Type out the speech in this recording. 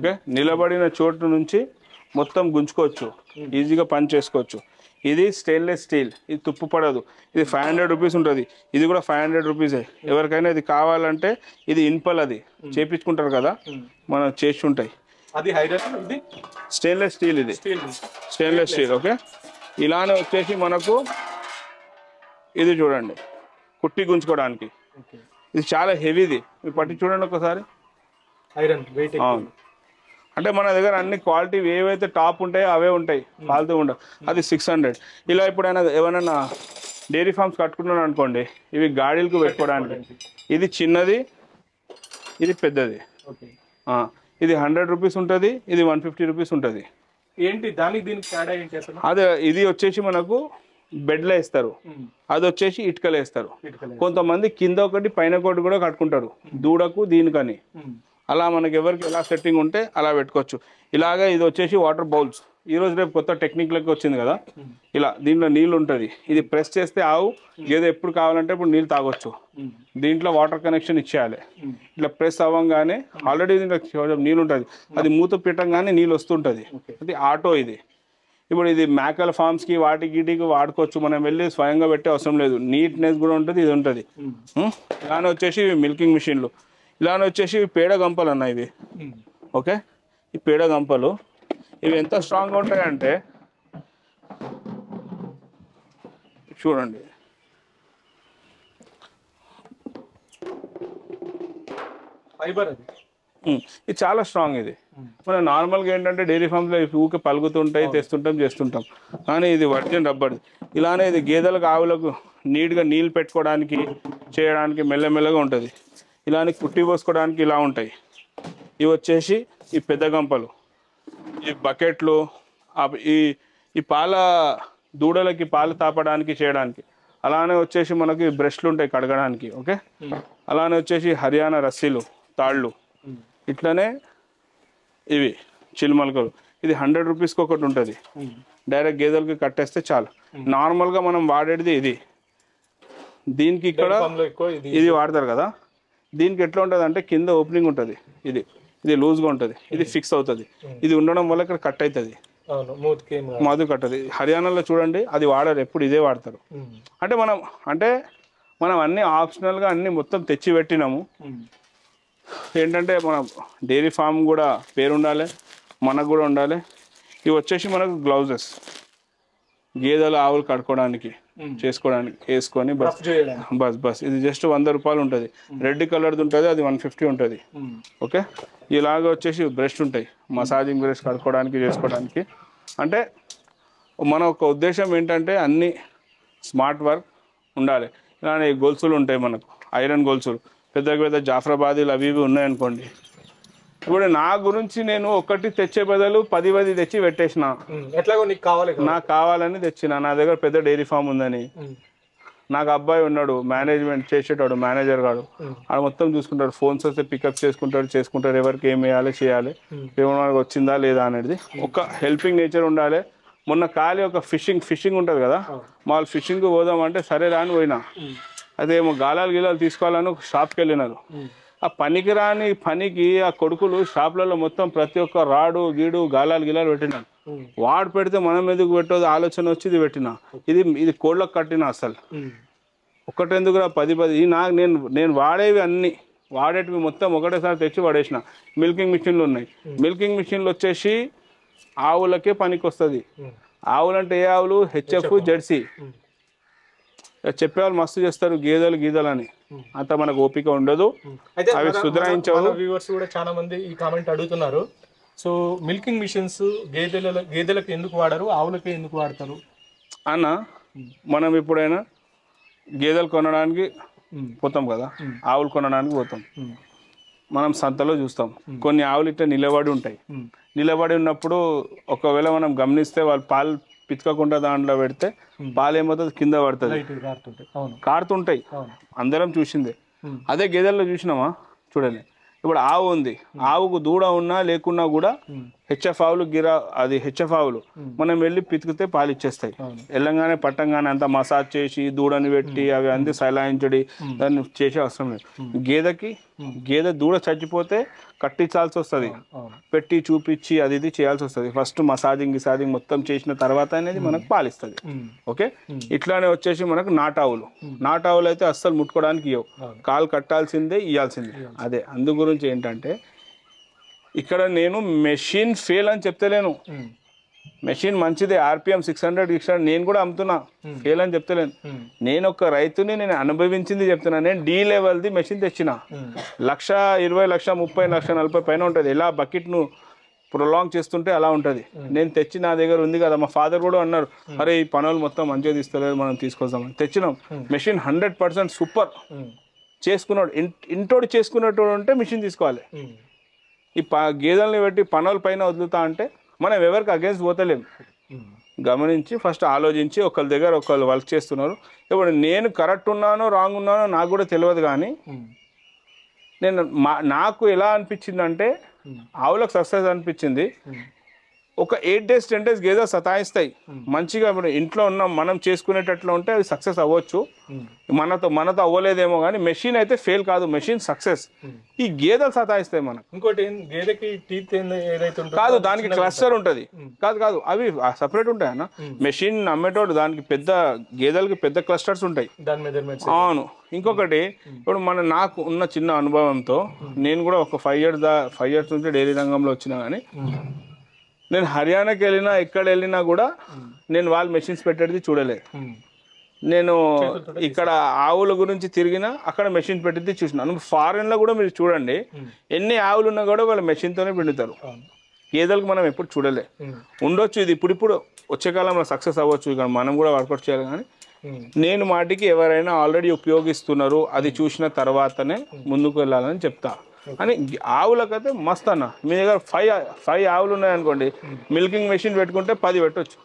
Okay నిలబడిన చోటు నుంచి మొత్తం గుంజుకోవచ్చు ఈజీగా పని చేసుకోవచ్చు ఇది స్టెయిన్లెస్ స్టీల్ ఇది తుప్పు పడదు ఇది 500 రూపీస్ ఉంటుంది ఇది కూడా 500 రూపీసే ఎవరికైనా ఇది కావాలంటే ఇది ఇన్పల్ అది చేపించుకుంటారు కదా మనం చేసి ఉంటాయి అది ఐరన్ ఇది స్టెయిన్లెస్ స్టీల్ ఇది స్టెయిన్లెస్ స్టీల్ ఓకే ఇలానే వచ్చేసి మనకు ఇది చూడండి కుట్టి గుంజుకోవడానికి ఇది చాలా హెవీది మీరు పట్టి చూడండి ఒకసారి ఐరన్ వెయిట్ అంటే మన దగ్గర అన్ని క్వాలిటీ ఏవైతే టాప్ ఉంటాయో అవే ఉంటాయి ఫాల్తూ ఉండవు అది 600 ఇలా ఇప్పుడైనా ఎవరైనా డైరీ ఫార్మ్స్ కట్టుకున్నాను అనుకోండి ఇవి గాడీలకు పెట్టుకోవడానికి ఇది చిన్నది ఇది పెద్దది ఇది 100 రూపీస్ ఉంటుంది ఇది 150 రూపీస్ ఉంటుంది ఏంటి దానికి దీనికి తేడా ఏంటి అసలు అదే ఇది వచ్చేసి మనకు బెడ్లో వేస్తారు అది వచ్చేసి ఇటుకలు వేస్తారు కొంతమంది కింద ఒకటి పైన ఒకటి కూడా కట్టుకుంటారు దూడకు దీనికని అలా మనకి ఎవరికి ఎలా సెట్టింగ్ ఉంటే అలా పెట్టుకోవచ్చు ఇలాగా ఇది వచ్చేసి వాటర్ బౌల్స్ ఈ రోజు రేపు కొత్త టెక్నిక్లకి వచ్చింది కదా ఇలా దీంట్లో నీళ్ళు ఉంటుంది ఇది ప్రెస్ చేస్తే ఆవు గేదె ఎప్పుడు కావాలంటే ఇప్పుడు నీళ్ళు తాగొచ్చు దీంట్లో వాటర్ కనెక్షన్ ఇచ్చేయాలి ఇట్లా ప్రెస్ అవ్వగానే ఆల్రెడీ దీంట్లో నీళ్ళు ఉంటుంది అది మూత పెట్టంగానే నీళ్ళు వస్తుంటుంది అది ఆటో ఇది ఇప్పుడు ఇది మేకల ఫార్మ్స్కి వాటికి వీటికి వాడుకోవచ్చు మనం వెళ్ళి స్వయంగా పెట్టే అవసరం లేదు నీట్నెస్ కూడా ఉంటుంది ఇది ఉంటుంది ఇలానే వచ్చేసి మిల్కింగ్ మిషన్లు ఇలానే వచ్చేసి పేడ గంపలు అన్న ఇవి ఓకే ఈ పేడ గంపలు ఇవి ఎంత స్ట్రాంగ్గా ఉంటాయంటే చూడండి ఫైబర్ అది ఇది చాలా స్ట్రాంగ్ ఇది మనం నార్మల్గా ఏంటంటే డైరీ ఫామ్లో ఊకే పలుకుతుంటాయి తెస్తుంటాం చేస్తుంటాం కానీ ఇది వర్జిన్ రబ్బర్ది ఇలానే ఇది గేదెలకు ఆవులకు నీట్గా నీళ్ళు పెట్టుకోవడానికి చేయడానికి మెల్లమెల్లగా ఉంటుంది ఇలానే కుట్టి పోసుకోవడానికి ఇలా ఉంటాయి ఇవి వచ్చేసి ఈ పెద్ద గంపలు ఈ బకెట్లు ఈ పాల దూడలకి పాలు తాపడానికి చేయడానికి అలానే వచ్చేసి మనకి బ్రష్లు ఉంటాయి కడగడానికి ఓకే అలానే వచ్చేసి హర్యానా రస్సీలు తాళ్ళు ఇట్లనే ఇవి చిల్మలకలు ఇది 100 రూపీస్కి ఒకటి ఉంటుంది డైరెక్ట్ గేదెలకి కట్టేస్తే చాలు నార్మల్గా మనం వాడేది ఇది దీనికి ఇక్కడ ఇది వాడతారు కదా దీనికి ఎట్లా ఉంటుంది అంటే కింద ఓపెనింగ్ ఉంటుంది ఇది లూజ్గా ఉంటుంది ఇది ఫిక్స్ అవుతుంది ఇది ఉండడం వల్ల ఇక్కడ కట్ అవుతుంది మధు కట్టది హర్యానాలో చూడండి అది వాడరు ఎప్పుడు ఇదే వాడతారు అంటే మనం అన్ని ఆప్షనల్గా అన్ని మొత్తం తెచ్చి పెట్టినాము ఏంటంటే మన డైరీ ఫామ్ కూడా పేరు ఉండాలి మనకు కూడా ఉండాలి ఇవి వచ్చేసి మనకు గ్లౌజెస్ గేదెలు ఆవులు కడుక్కోవడానికి చేసుకోవడానికి వేసుకొని బస్ ఇది జస్ట్ 100 రూపాయలు ఉంటుంది రెడ్ కలర్ది ఉంటుంది అది 150 ఉంటుంది ఓకే ఇలాగ వచ్చేసి బ్రష్ ఉంటాయి మసాజింగ్ బ్రష్ కడుక్కోవడానికి చేసుకోవడానికి అంటే మన ఒక ఉద్దేశం ఏంటంటే అన్ని స్మార్ట్ వర్క్ ఉండాలి ఇలానే గొలుసులు ఉంటాయి మనకు ఐరన్ గొలుసులు పెద్ద జాఫ్రాబాదీలు అవి ఇవి ఉన్నాయనుకోండి ఇప్పుడు నా గురించి నేను ఒకటి తెచ్చే బదులు 10 తెచ్చి పెట్టేసిన ఎట్లాగో నీకు కావాలి నాకు కావాలని తెచ్చిన నా దగ్గర పెద్ద డైరీ ఫామ్ ఉందని నాకు అబ్బాయి ఉన్నాడు మేనేజ్మెంట్ చేసేటాడు మేనేజర్ గాడు ఆడ మొత్తం చూసుకుంటాడు ఫోన్స్ వస్తే పికప్ చేసుకుంటారు ఎవరికి ఏం వేయాలి చేయాలి ఏమన్నా వచ్చిందా లేదా అనేది ఒక హెల్పింగ్ నేచర్ ఉండాలి మొన్న ఖాళీ ఒక ఫిషింగ్ ఉంటుంది కదా వాళ్ళు ఫిషింగ్కి పోదామంటే సరే రాని పోయినా అదే ఏమో గాలాలు తీసుకోవాలని ఒక షాప్కి వెళ్ళినారు ఆ పనికి ఆ కొడుకులు షాప్లలో మొత్తం ప్రతి ఒక్క రాడు గీడు గాలాలు పెట్టినారు వాడు పెడితే మనం ఎందుకు పెట్టదు ఆలోచన వచ్చి ఇది పెట్టినా ఇది కోళ్ళకు కట్టిన అసలు ఒకటెందుకురా 10 నేను వాడేవి అన్ని వాడేటివి మొత్తం ఒకటేసారి తెచ్చి పడేసిన మిల్కింగ్ మిషన్లు ఉన్నాయి మిల్కింగ్ మిషన్లు వచ్చేసి ఆవులకే పనికి వస్తుంది ఆవులంటే ఏ ఆవులు హెచ్ఎఫ్ జెర్సీ చెప్పేవాళ్ళు మస్తు చేస్తారు గీదలు అని అంత మనకు ఓపిక ఉండదు అవి సుధరాయించవు వ్యూవర్స్ కూడా చాలా మంది ఈ కామెంట్ అడుగుతున్నారు సో మిల్కింగ్ మిషన్స్ గేదెలకు ఎందుకు వాడరు ఆవులకి ఎందుకు వాడతారు అన్న మనం ఎప్పుడైనా గేదెలు కొనడానికి పోతాం కదా ఆవులు కొనడానికి పోతాం మనం సంతలో చూస్తాం కొన్ని ఆవులు ఇట్లా నిలబడి ఉంటాయి నిలబడి ఉన్నప్పుడు ఒకవేళ మనం గమనిస్తే వాళ్ళు పాలు పితకకుండా దాంట్లో పెడితే పాలు ఏమవుతుంది కింద పడుతుంది కారుతుంటాయి అందరం చూసిందే అదే గేదెల్లో చూసినామా చూడండి ఇప్పుడు ఆవు ఉంది ఆవుకు దూడ ఉన్నా లేకున్నా కూడా హెచ్ఎఫ్ ఆవులు అది హెచ్ఎఫ్ ఆవులు మనం వెళ్ళి పితికితే పాలు ఇచ్చేస్తాయి. వెళ్ళంగానే పట్టంగానే అంతా మసాజ్ చేసి దూడని పెట్టి అవి అంది సైలాయించడి దాన్ని చేసే అవసరం లేదు. గేదె దూడ చచ్చిపోతే కట్టించాల్సి వస్తుంది, పెట్టి చూపించి అది ఇది చేయాల్సి వస్తుంది. ఫస్ట్ మసాజింగ్ మొత్తం చేసిన తర్వాత అనేది మనకు పాలిస్తుంది. ఓకే, ఇట్లానే వచ్చేసి మనకు నాటావులు అయితే అస్సలు ముట్టుకోవడానికి ఇవ్వవు, కాలు కట్టాల్సిందే ఇవ్వాల్సిందే. అదే అందు గురించి ఏంటంటే ఇక్కడ నేను మెషిన్ ఫెయిల్ అని చెప్తలేను, మెషిన్ మంచిదే, RPM 600 నేను కూడా అమ్ముతున్నా, ఫెయిల్ అని చెప్తలేను. నేను ఒక రైతుని నేను అనుభవించింది చెప్తున్నా. నేను D లెవెల్ది మెషిన్ తెచ్చిన, 1,20,000, 1,30,000, 1,40,000 పైన ఉంటుంది. ఎలా బకెట్ను ప్రొలాంగ్ చేస్తుంటే అలా ఉంటుంది. నేను తెచ్చి నా దగ్గర ఉంది కదా, మా ఫాదర్ కూడా అన్నారు, అరే ఈ పనులు మొత్తం మంచిగా తీస్తలేదు, మనం తీసుకొస్తామని తెచ్చినాం. Machine 100% super. చేసుకున్నాడు ఇంటోడు చేసుకున్నట్టు ఉంటే మిషన్ తీసుకోవాలి. ఈ గేదెల్ని పెట్టి పనుల పైన వదులుతా అంటే మనం ఎవరికి అగేన్స్ట్ పోతలేము. గమనించి ఫస్ట్ ఆలోచించి ఒకళ్ళ దగ్గర ఒకళ్ళు వర్క్ చేస్తున్నారు. ఇప్పుడు నేను కరెక్ట్ ఉన్నానో రాంగ్ ఉన్నానో నాకు కూడా తెలియదు, కానీ నాకు ఎలా అనిపించిందంటే ఆవులకు సక్సెస్ అనిపించింది. ఒక 8 days 10 days గేదెలు సతాయిస్తాయి మంచిగా. ఇప్పుడు ఇంట్లో ఉన్నాం మనం చేసుకునేటట్లు ఉంటే అది సక్సెస్ అవ్వచ్చు. మనతో అవ్వలేదేమో, కానీ మెషిన్ అయితే ఫెయిల్ కాదు, మెషిన్ సక్సెస్. ఈ గేదెలు సతాయిస్తాయి మనకు. ఇంకోటి గేదెకి టీత్ ఏదైతే కాదు, దానికి క్లస్టర్ ఉంటుంది. కాదు అవి సపరేట్ ఉంటాయి అన్న. మెషిన్ అమ్మేటోడు దానికి గేదెలకి పెద్ద క్లస్టర్స్ ఉంటాయి. అవును. ఇంకొకటి ఇప్పుడు నాకు ఉన్న చిన్న అనుభవంతో నేను కూడా ఒక 5 years నుంచి డైరీ రంగంలో వచ్చినా, కానీ నేను హర్యానాకి వెళ్ళినా ఎక్కడ వెళ్ళినా కూడా నేను వాళ్ళు మెషిన్స్ పెట్టేది చూడలేదు. నేను ఇక్కడ ఆవుల గురించి తిరిగినా అక్కడ మెషిన్ పెట్టింది చూసినాను. ఫారెన్లో కూడా మీరు చూడండి, ఎన్ని ఆవులు ఉన్నా కూడా వాళ్ళు మెషిన్తోనే పిండుతారు. గేదెలకు మనం ఎప్పుడు చూడలే. ఉండొచ్చు ఇది ఇప్పుడు వచ్చే కాలంలో సక్సెస్ అవ్వచ్చు, ఇక్కడ మనం కూడా వర్కౌట్ చేయాలి. కానీ నేను మాటికి ఎవరైనా ఆల్రెడీ ఉపయోగిస్తున్నారు అది చూసిన తర్వాతనే ముందుకు వెళ్ళాలని చెప్తా. అని ఆవులకైతే మస్త్ అన్న. మీ దగ్గర 5 ఆవులు ఉన్నాయనుకోండి, మిల్కింగ్ మెషిన్ పెట్టుకుంటే 10 పెట్టవచ్చు.